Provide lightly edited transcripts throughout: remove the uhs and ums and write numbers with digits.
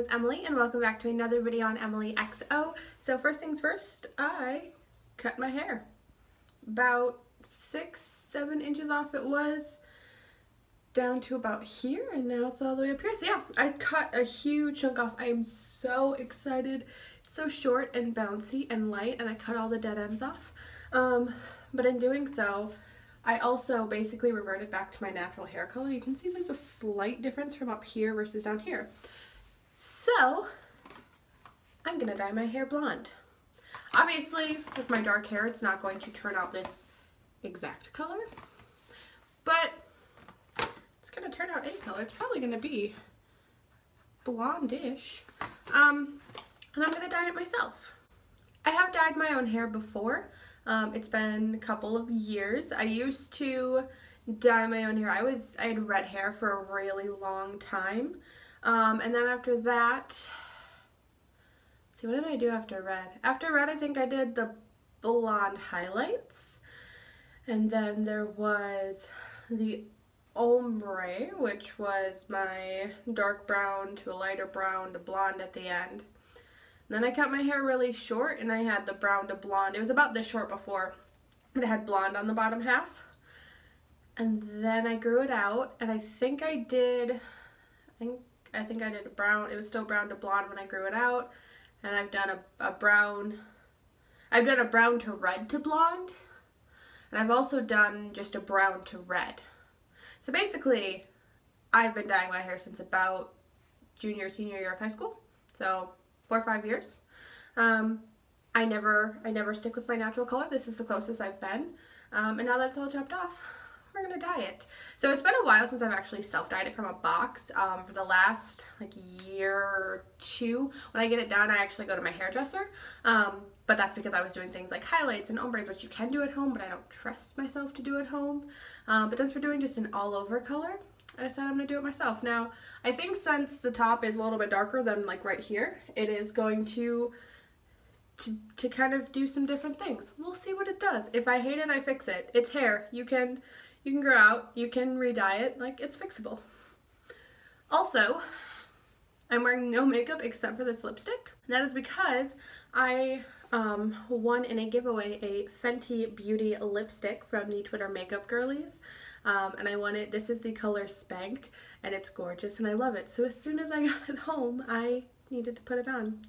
is Emily and welcome back to another video on Emily XO. So first things first, I cut my hair. About 6-7 inches off it was, down to about here, and now it's all the way up here. So yeah, I cut a huge chunk off. I am so excited. It's so short and bouncy and light, and I cut all the dead ends off. But in doing so, I also basically reverted back to my natural hair color. You can see there's a slight difference from up here versus down here. So I'm gonna dye my hair blonde. Obviously, with my dark hair, it's not going to turn out this exact color, but it's gonna turn out any color. It's probably gonna be blondish. And I'm gonna dye it myself. I have dyed my own hair before. It's been a couple of years. I used to dye my own hair. I had red hair for a really long time. And then after that, see, what did I do after red? After red, I think I did the blonde highlights. And then there was the ombre, which was my dark brown to a lighter brown to blonde at the end. Then I cut my hair really short and I had the brown to blonde. It was about this short before, but it had blonde on the bottom half. And then I grew it out, and I think I did a brown. It was still brown to blonde when I grew it out. And I've done a brown to red to blonde. And I've also done just a brown to red. So basically, I've been dyeing my hair since about senior year of high school. So 4 or 5 years. I never stick with my natural color. This is the closest I've been. And now that it's all chopped off, we're gonna dye it. So it's been a while since I've actually self-dyed it from a box. For the last year or two, when I get it done, I actually go to my hairdresser. But that's because I was doing things like highlights and ombres, which you can do at home, but I don't trust myself to do at home. But since we're doing just an all-over color, I decided I'm going to do it myself. Now, I think since the top is a little bit darker than like right here, it is going to kind of do some different things. We'll see what it does. If I hate it, I fix it. It's hair. You can grow out, you can re-dye it, like it's fixable. Also, I'm wearing no makeup except for this lipstick. That is because I won in a giveaway a Fenty Beauty lipstick from the Twitter makeup girlies. And I won it. This is the color Spanked, and it's gorgeous and I love it. So as soon as I got it home, I needed to put it on.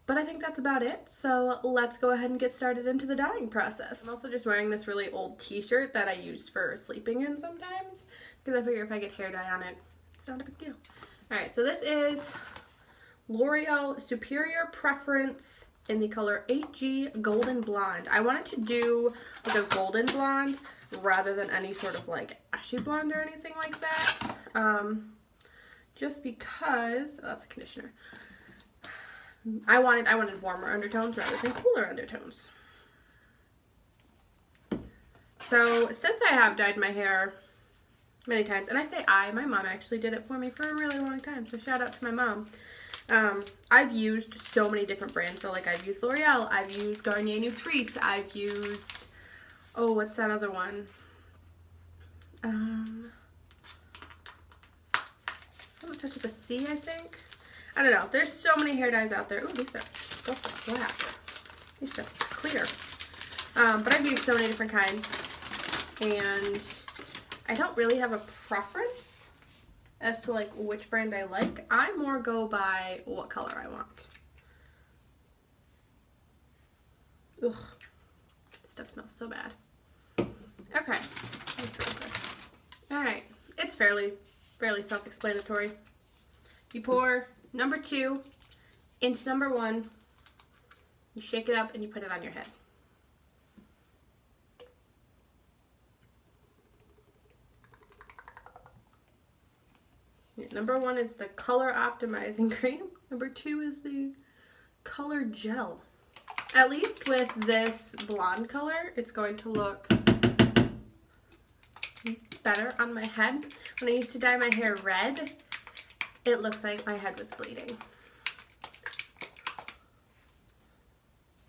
But I think that's about it. So let's go ahead and get started into the dyeing process. I'm also just wearing this really old t-shirt that I used for sleeping in sometimes, because I figure if I get hair dye on it, it's not a big deal. Alright, so this is L'Oreal Superior Preference in the color 8G Golden Blonde. I wanted to do like a golden blonde rather than any sort of like ashy blonde or anything like that. Just because, oh, that's a conditioner. I wanted warmer undertones rather than cooler undertones. So since I have dyed my hair many times, and I say my mom actually did it for me for a really long time, so shout out to my mom. I've used so many different brands. So like I've used L'Oreal, I've used Garnier Nutrice, I've used, oh, what's that other one? It starts with a C, I think. I don't know. There's so many hair dyes out there. Oh, these are black. These are clear. But I've used so many different kinds, and I don't really have a preference as to like which brand I like. I more go by what color I want. Ugh, this stuff smells so bad. Okay, alright, it's fairly self-explanatory. You pour number 2 into number 1, you shake it up and you put it on your head. Number 1 is the color optimizing cream. Number 2 is the color gel. At least with this blonde color, it's going to look better on my head. When I used to dye my hair red, it looked like my head was bleeding.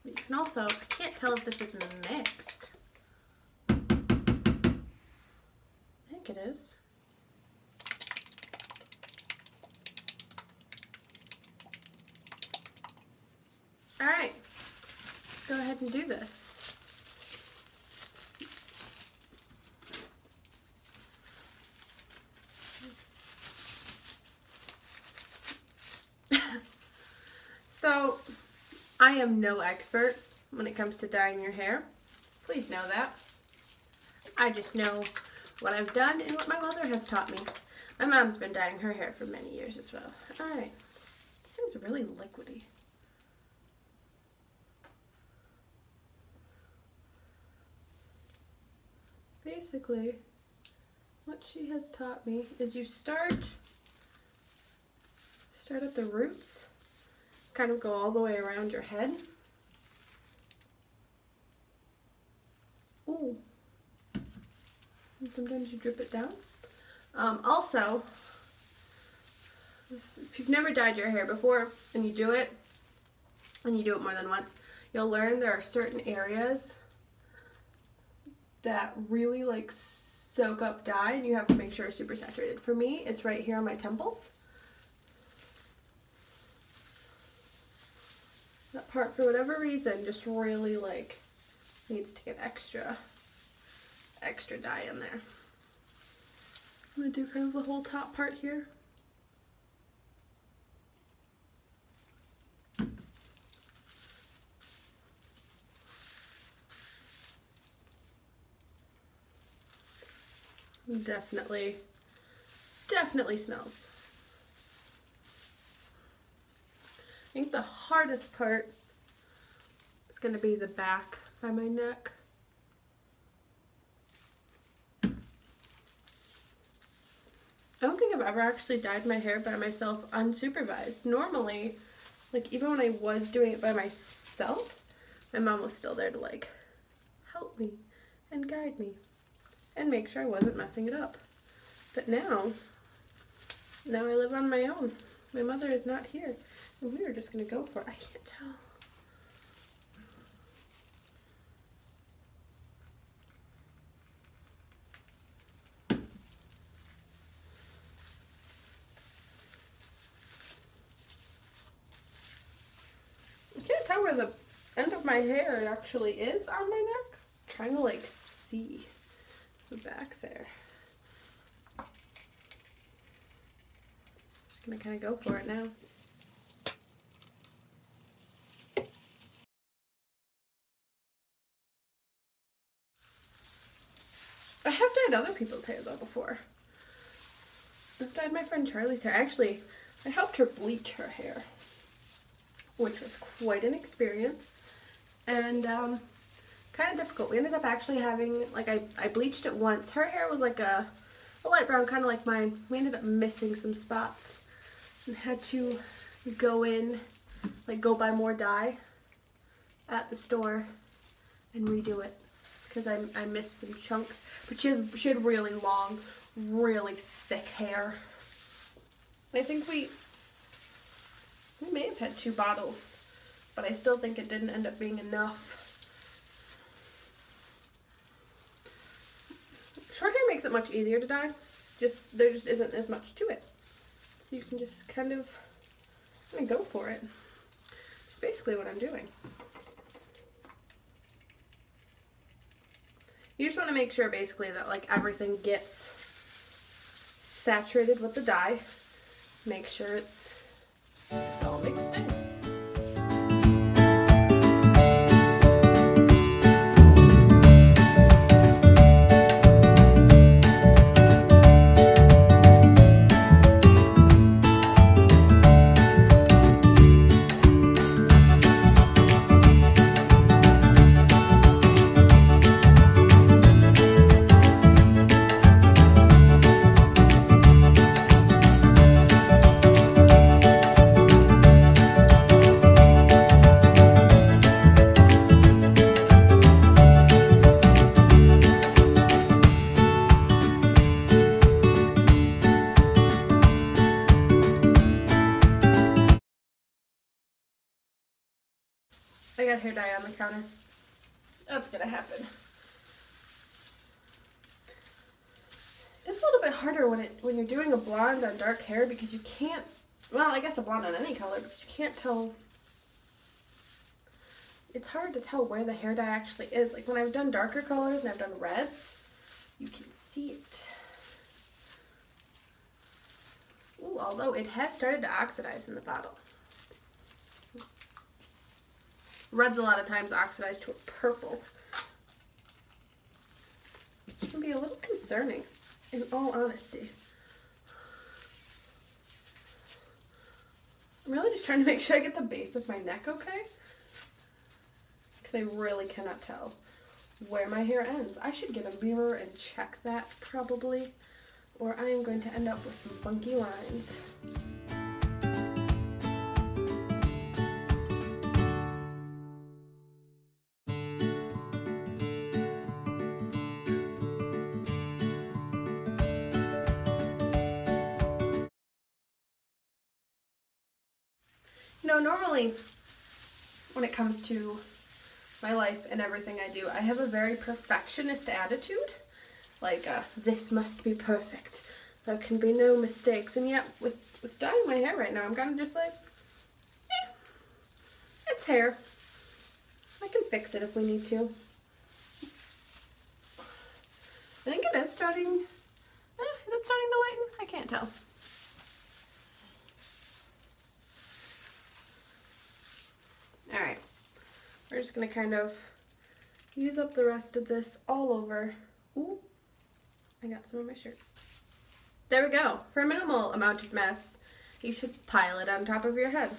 You can also, I can't tell if this is mixed. I think it is. All right, let's go ahead and do this. So, I am no expert when it comes to dyeing your hair. Please know that. I just know what I've done and what my mother has taught me. My mom's been dyeing her hair for many years as well. Alright, this seems really liquidy. Basically, what she has taught me is you start at the roots, kind of go all the way around your head. Ooh. And sometimes you drip it down. Also, if you've never dyed your hair before and you do it more than once, you'll learn there are certain areas that really like soak up dye and you have to make sure it's super saturated. For me, it's right here on my temples. That part, for whatever reason, just really like needs to get extra dye in there. I'm gonna do kind of the whole top part here. Definitely smells. I think the hardest part is going to be the back by my neck. I don't think I've ever actually dyed my hair by myself unsupervised. Normally, like even when I was doing it by myself, my mom was still there to like help me and guide me and make sure I wasn't messing it up. But now I live on my own. My mother is not here. And we are just going to go for it. I can't tell. I can't tell where the end of my hair actually is on my neck. I'm trying to like see the back there. Just gonna kind of go for it now. I have dyed other people's hair though before. I've dyed my friend Charlie's hair. Actually, I helped her bleach her hair, which was quite an experience and kind of difficult. We ended up actually having, like I bleached it once. Her hair was like a light brown, kind of like mine. We ended up missing some spots and had to go in, like go buy more dye at the store and redo it because I missed some chunks. But she had really long, really thick hair. I think we may have had 2 bottles, but I still think it didn't end up being enough. Short hair makes it much easier to dye. There just isn't as much to it. So you can just kind of go for it. It's basically what I'm doing. You just want to make sure basically that like everything gets saturated with the dye. Make sure it's all mixed in. I got hair dye on the counter. That's gonna happen. It's a little bit harder when you're doing a blonde on dark hair because you can't, well, I guess a blonde on any color, because you can't tell it's hard to tell where the hair dye actually is. Like when I've done darker colors and I've done reds, you can see it. Ooh, although it has started to oxidize in the bottle. Reds a lot of times oxidize to a purple, which can be a little concerning, in all honesty. I'm really just trying to make sure I get the base of my neck okay, because I really cannot tell where my hair ends. I should get a mirror and check that probably, or I am going to end up with some funky lines. You know, normally when it comes to my life and everything I do, I have a very perfectionist attitude. Like, this must be perfect. There can be no mistakes. And yet, with dyeing my hair right now, I'm kind of just like, it's hair. I can fix it if we need to. I think it is starting, is it starting to lighten? I can't tell. Alright, we're just going to kind of use up the rest of this all over. Ooh, I got some on my shirt. There we go. For a minimal amount of mess, you should pile it on top of your head.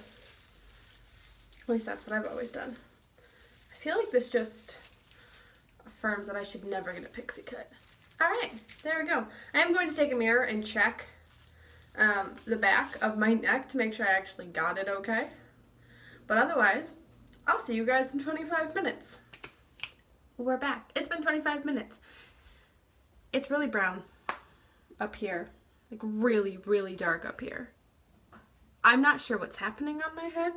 At least that's what I've always done. I feel like this just affirms that I should never get a pixie cut. Alright, there we go. I am going to take a mirror and check the back of my neck to make sure I actually got it okay. But otherwise, I'll see you guys in 25 minutes. We're back. It's been 25 minutes. It's really brown up here. Like really, really dark up here. I'm not sure what's happening on my head,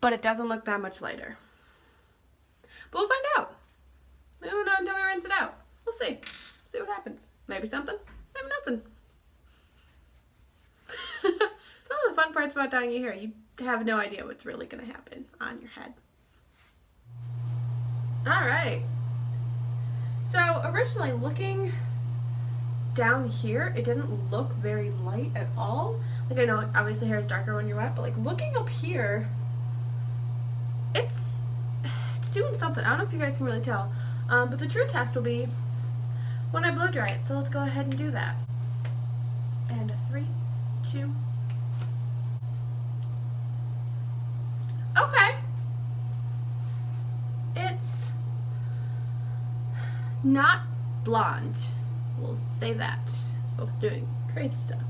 but it doesn't look that much lighter. But we'll find out. We don't know until we rinse it out. We'll see. See what happens. Maybe something, maybe nothing. Some of the fun parts about dyeing your hair, you have no idea what's really going to happen on your head. Alright. So originally looking down here, it didn't look very light at all. Like I know obviously hair is darker when you're wet, but like looking up here, it's doing something. I don't know if you guys can really tell. But the true test will be when I blow dry it. So let's go ahead and do that. And 3, 2. Okay. It's not blonde. We'll say that. So it's doing crazy stuff.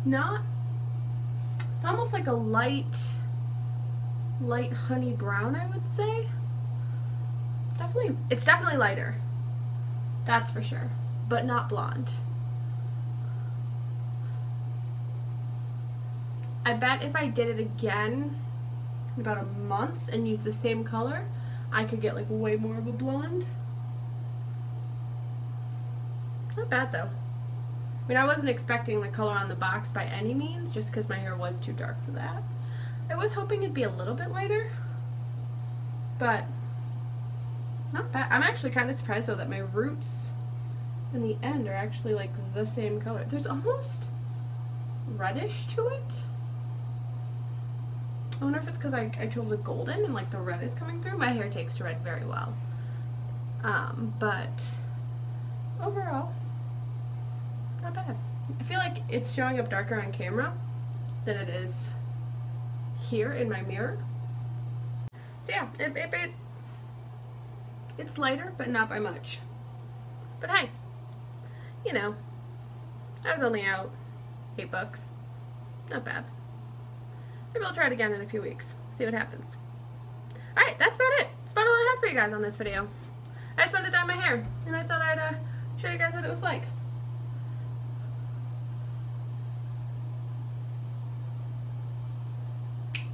It's almost like a light honey brown, I would say. It's definitely lighter. That's for sure. But not blonde. I bet if I did it again in about a month and used the same color, I could get like way more of a blonde. Not bad though. I mean, I wasn't expecting the color on the box by any means, just because my hair was too dark for that. I was hoping it'd be a little bit lighter, but not bad. I'm actually kind of surprised though that my roots in the end are actually like the same color. There's almost reddish to it. I wonder if it's because I chose a golden and like the red is coming through. My hair takes to red very well. But overall, not bad. I feel like it's showing up darker on camera than it is here in my mirror. So yeah, it's lighter, but not by much. But hey, you know, I was only out $8. Not bad. Maybe I'll try it again in a few weeks. See what happens. Alright, that's about it. That's about all I have for you guys on this video. I just wanted to dye my hair, and I thought I'd show you guys what it was like.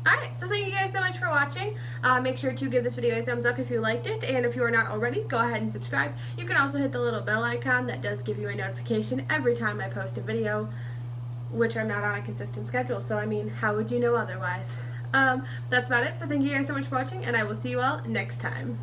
Alright, so thank you guys so much for watching. Make sure to give this video a thumbs up if you liked it, and if you are not already, go ahead and subscribe. You can also hit the little bell icon. That does give you a notification every time I post a video, which I'm not on a consistent schedule, so I mean, how would you know otherwise? That's about it. So thank you guys so much for watching, and I will see you all next time.